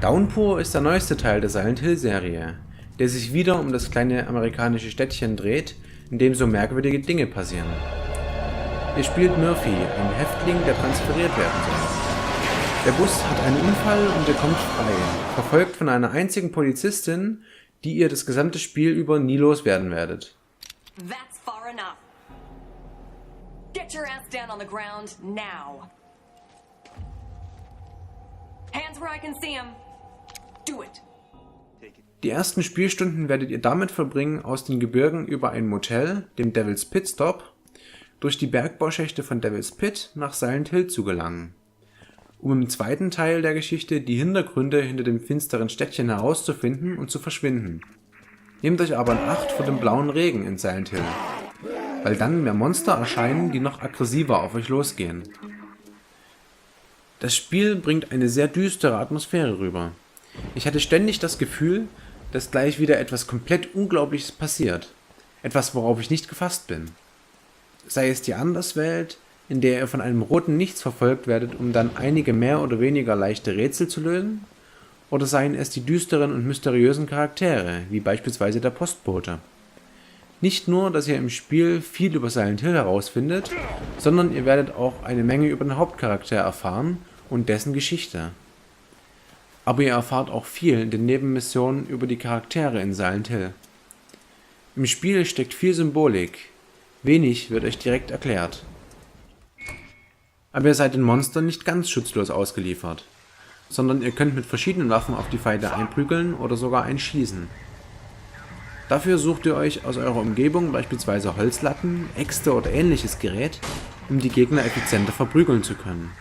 Downpour ist der neueste Teil der Silent Hill Serie, der sich wieder um das kleine amerikanische Städtchen dreht, in dem so merkwürdige Dinge passieren. Ihr spielt Murphy, einen Häftling, der transferiert werden soll. Der Bus hat einen Unfall und er kommt frei, verfolgt von einer einzigen Polizistin, die ihr das gesamte Spiel über nie loswerden werdet. That's far enough. Get your ass down on the ground now. Hands where I can see 'em. Do it. Die ersten Spielstunden werdet ihr damit verbringen, aus den Gebirgen über ein Motel, dem Devil's Pit Stop, durch die Bergbauschächte von Devil's Pit nach Silent Hill zu gelangen. Um im zweiten Teil der Geschichte die Hintergründe hinter dem finsteren Städtchen herauszufinden und zu verschwinden. Nehmt euch aber in Acht vor dem blauen Regen in Silent Hill, weil dann mehr Monster erscheinen, die noch aggressiver auf euch losgehen. Das Spiel bringt eine sehr düstere Atmosphäre rüber. Ich hatte ständig das Gefühl, dass gleich wieder etwas komplett Unglaubliches passiert. Etwas, worauf ich nicht gefasst bin. Sei es die Anderswelt, in der ihr von einem roten Nichts verfolgt werdet, um dann einige mehr oder weniger leichte Rätsel zu lösen, oder seien es die düsteren und mysteriösen Charaktere, wie beispielsweise der Postbote. Nicht nur, dass ihr im Spiel viel über Silent Hill herausfindet, sondern ihr werdet auch eine Menge über den Hauptcharakter erfahren und dessen Geschichte. Aber ihr erfahrt auch viel in den Nebenmissionen über die Charaktere in Silent Hill. Im Spiel steckt viel Symbolik, wenig wird euch direkt erklärt. Aber ihr seid den Monstern nicht ganz schutzlos ausgeliefert, sondern ihr könnt mit verschiedenen Waffen auf die Feinde einprügeln oder sogar einschießen. Dafür sucht ihr euch aus eurer Umgebung beispielsweise Holzlatten, Äxte oder ähnliches Gerät, um die Gegner effizienter verprügeln zu können.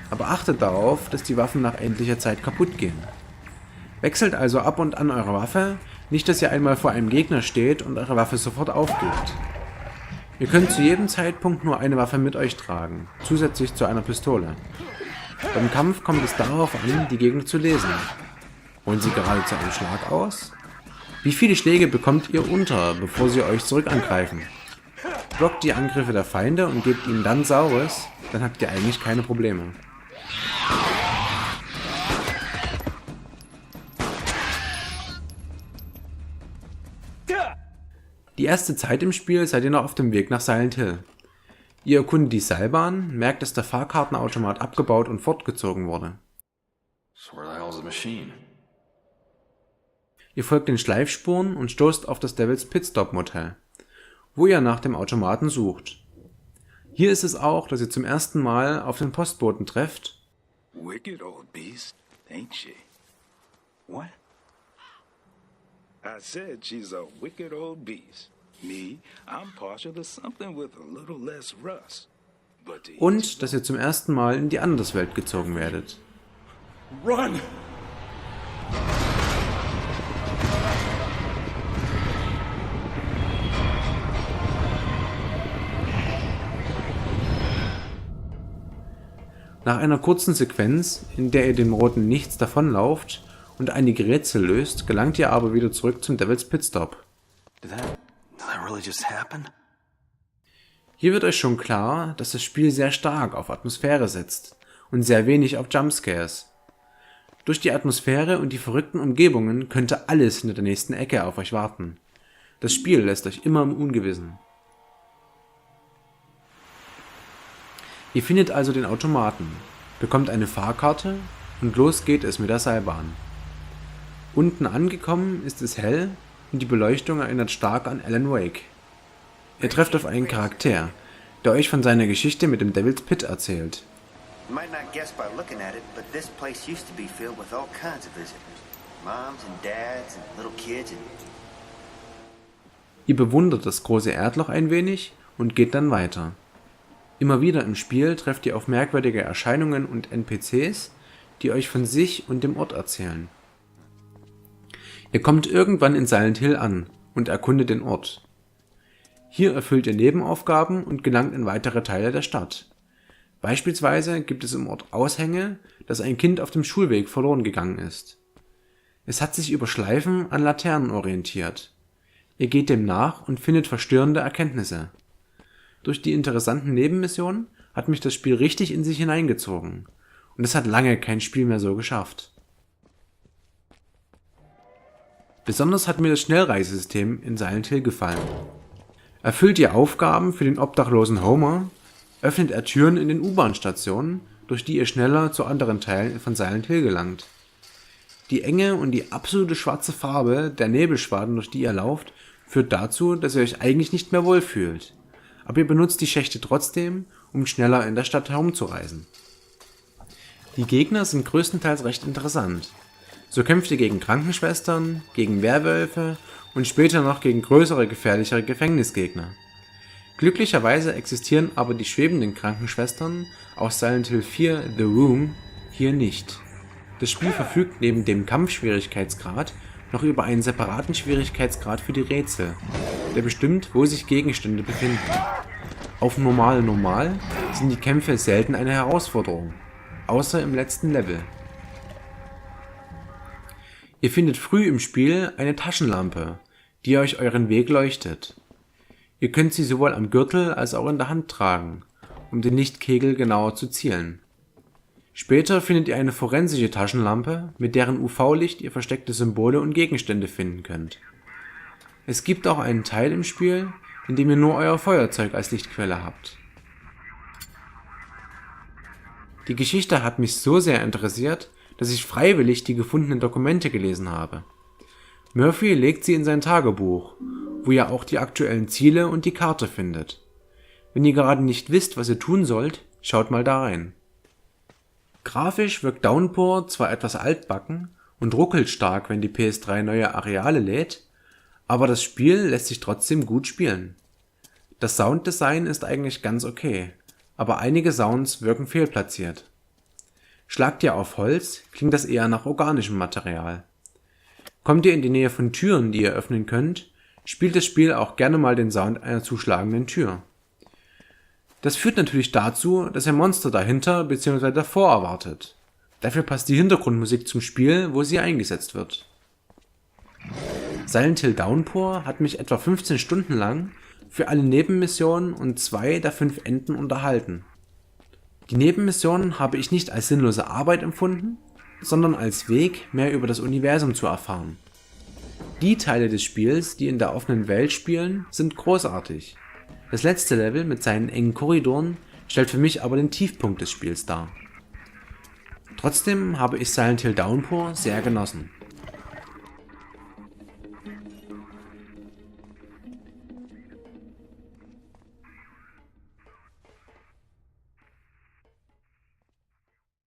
Aber achtet darauf, dass die Waffen nach endlicher Zeit kaputt gehen. Wechselt also ab und an eure Waffe, nicht dass ihr einmal vor einem Gegner steht und eure Waffe sofort aufgebt. Ihr könnt zu jedem Zeitpunkt nur eine Waffe mit euch tragen, zusätzlich zu einer Pistole. Beim Kampf kommt es darauf an, die Gegner zu lesen. Holen sie gerade zu einem Schlag aus? Wie viele Schläge bekommt ihr unter, bevor sie euch zurück angreifen? Blockt die Angriffe der Feinde und gebt ihnen dann Saures, dann habt ihr eigentlich keine Probleme. Die erste Zeit im Spiel seid ihr noch auf dem Weg nach Silent Hill. Ihr erkundet die Seilbahn, merkt, dass der Fahrkartenautomat abgebaut und fortgezogen wurde. Ihr folgt den Schleifspuren und stoßt auf das Devil's Pit Stop Motel, wo ihr nach dem Automaten sucht. Hier ist es auch, dass ihr zum ersten Mal auf den Postboten trefft. Wicked old beast, ain't she? What? I said she's a wicked old beast. Me, I'm partial to something with a little less rust. Und dass ihr zum ersten Mal in die Anderswelt gezogen werdet. Run! Nach einer kurzen Sequenz, in der ihr dem roten Nichts davonlauft und einige Rätsel löst, gelangt ihr aber wieder zurück zum Devil's Pit Stop. Hier wird euch schon klar, dass das Spiel sehr stark auf Atmosphäre setzt und sehr wenig auf Jumpscares. Durch die Atmosphäre und die verrückten Umgebungen könnte alles hinter der nächsten Ecke auf euch warten. Das Spiel lässt euch immer im Ungewissen. Ihr findet also den Automaten, bekommt eine Fahrkarte und los geht es mit der Seilbahn. Unten angekommen ist es hell und die Beleuchtung erinnert stark an Alan Wake. Ihr trefft auf einen Charakter, der euch von seiner Geschichte mit dem Devil's Pit erzählt. Ihr bewundert das große Erdloch ein wenig und geht dann weiter. Immer wieder im Spiel trefft ihr auf merkwürdige Erscheinungen und NPCs, die euch von sich und dem Ort erzählen. Ihr kommt irgendwann in Silent Hill an und erkundet den Ort. Hier erfüllt ihr Nebenaufgaben und gelangt in weitere Teile der Stadt. Beispielsweise gibt es im Ort Aushänge, dass ein Kind auf dem Schulweg verloren gegangen ist. Es hat sich über Schleifen an Laternen orientiert. Ihr geht dem nach und findet verstörende Erkenntnisse. durch die interessanten Nebenmissionen hat mich das Spiel richtig in sich hineingezogen. Und es hat lange kein Spiel mehr so geschafft. Besonders hat mir das Schnellreisesystem in Silent Hill gefallen. Erfüllt ihr Aufgaben für den obdachlosen Homer, öffnet er Türen in den U-Bahn-Stationen, durch die ihr schneller zu anderen Teilen von Silent Hill gelangt. Die Enge und die absolute schwarze Farbe der Nebelschwaden, durch die ihr lauft, führt dazu, dass ihr euch eigentlich nicht mehr wohlfühlt. Aber ihr benutzt die Schächte trotzdem, um schneller in der Stadt herumzureisen. Die Gegner sind größtenteils recht interessant. So kämpft ihr gegen Krankenschwestern, gegen Werwölfe und später noch gegen größere, gefährlichere Gefängnisgegner. Glücklicherweise existieren aber die schwebenden Krankenschwestern aus Silent Hill 4 The Room hier nicht. Das Spiel verfügt neben dem Kampfschwierigkeitsgrad noch über einen separaten Schwierigkeitsgrad für die Rätsel, der bestimmt, wo sich Gegenstände befinden. Auf Normal sind die Kämpfe selten eine Herausforderung, außer im letzten Level. Ihr findet früh im Spiel eine Taschenlampe, die euch euren Weg leuchtet. Ihr könnt sie sowohl am Gürtel als auch in der Hand tragen, um den Lichtkegel genauer zu zielen. Später findet ihr eine forensische Taschenlampe, mit deren UV-Licht ihr versteckte Symbole und Gegenstände finden könnt. Es gibt auch einen Teil im Spiel, in dem ihr nur euer Feuerzeug als Lichtquelle habt. Die Geschichte hat mich so sehr interessiert, dass ich freiwillig die gefundenen Dokumente gelesen habe. Murphy legt sie in sein Tagebuch, wo ihr auch die aktuellen Ziele und die Karte findet. Wenn ihr gerade nicht wisst, was ihr tun sollt, schaut mal da rein. Grafisch wirkt Downpour zwar etwas altbacken und ruckelt stark, wenn die PS3 neue Areale lädt, aber das Spiel lässt sich trotzdem gut spielen. Das Sounddesign ist eigentlich ganz okay, aber einige Sounds wirken fehlplatziert. Schlagt ihr auf Holz, klingt das eher nach organischem Material. Kommt ihr in die Nähe von Türen, die ihr öffnen könnt, spielt das Spiel auch gerne mal den Sound einer zuschlagenden Tür. Das führt natürlich dazu, dass ihr Monster dahinter bzw. davor erwartet. Dafür passt die Hintergrundmusik zum Spiel, wo sie eingesetzt wird. Silent Hill Downpour hat mich etwa 15 Stunden lang für alle Nebenmissionen und 2 der 5 Enden unterhalten. Die Nebenmissionen habe ich nicht als sinnlose Arbeit empfunden, sondern als Weg, mehr über das Universum zu erfahren. Die Teile des Spiels, die in der offenen Welt spielen, sind großartig. Das letzte Level mit seinen engen Korridoren stellt für mich aber den Tiefpunkt des Spiels dar. Trotzdem habe ich Silent Hill Downpour sehr genossen.